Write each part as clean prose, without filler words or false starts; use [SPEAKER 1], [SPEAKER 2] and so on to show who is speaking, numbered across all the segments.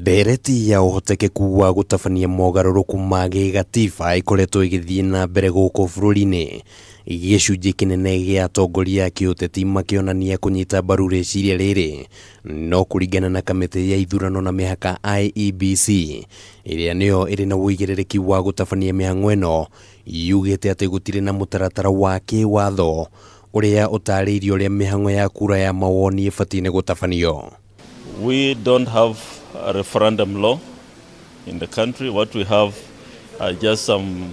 [SPEAKER 1] Ndereti ya uhotekeku wa gutabania mogaruruku ma gigatiba ikoretwo igithii na mbere guku bururi-ini, gicunji kinene gia atongoria a kiuteti makionania kunyita mbaru riciria riri, no kuringana na kamiti ya ithurano na mihaka IEBC iria niyo iri na uigiririki wa gutabania mihang'o ino, yugite ati gutire na mutaratara wa kiwatho uria utariirio uria mihang'o ya kura ya mawoni ibatie gutabanio.
[SPEAKER 2] We don't have a referendum law in the country. What we have are just some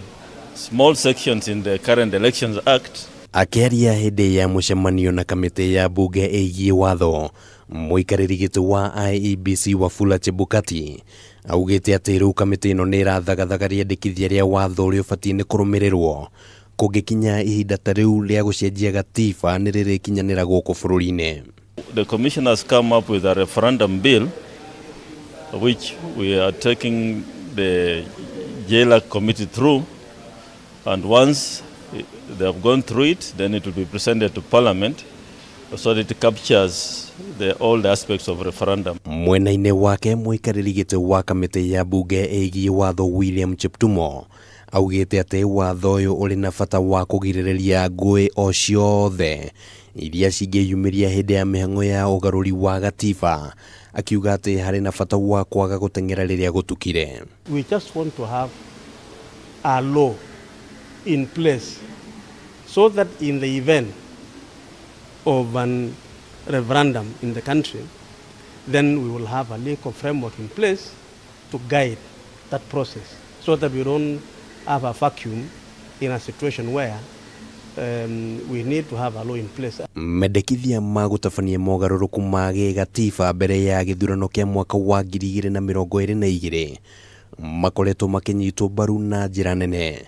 [SPEAKER 2] small sections in the current Elections Act.
[SPEAKER 1] Akiaria hindi ya mucemanio na kamiti ya bunge igie watho, muikariri gitu wa IEBC Wafula Chebukati augite ati riu kamiti ino ni irathagathagaria riandikithia ria watho uria ubatie ni kurumirirwo kungikinya ihinda ta riu ria gucenjia gatiba ni ririkinyanira guku bururi-ini.
[SPEAKER 2] The Commission has come up with a referendum bill, which we are taking the JLAC committee through, and once they have gone through it, then it will be presented to Parliament so that it captures all the aspects of referendum.
[SPEAKER 1] Mwena-ini wake muikariri gitu wa kamiti ya bunge igie watho William Cheptumo augite ati watho uyu uri na bata wa kugiririria ngui o ciothe iria cingiyumiria hindi ya mihang'o ya ugaruri wa gatiba, akiuga ati hari na bata wa kwaga guteng'era riria gutukire.
[SPEAKER 3] We just want to have a law in place so that in the event of an referendum in the country, then we will have a legal framework in place to guide that process so that we don't have a vacuum in a situation where we need to have a law in place.
[SPEAKER 1] Mendekithia ma gutabania mogaruruku ma gatiba mbere ya githurano kia mwaka wa 2022 makoretwo makinyitwo mbaru na njira nene.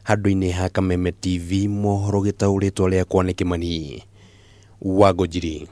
[SPEAKER 1] Handu-ini ha Kameme TV mohoro gitauritwo riakwa ni Kimani Wangũnjiri.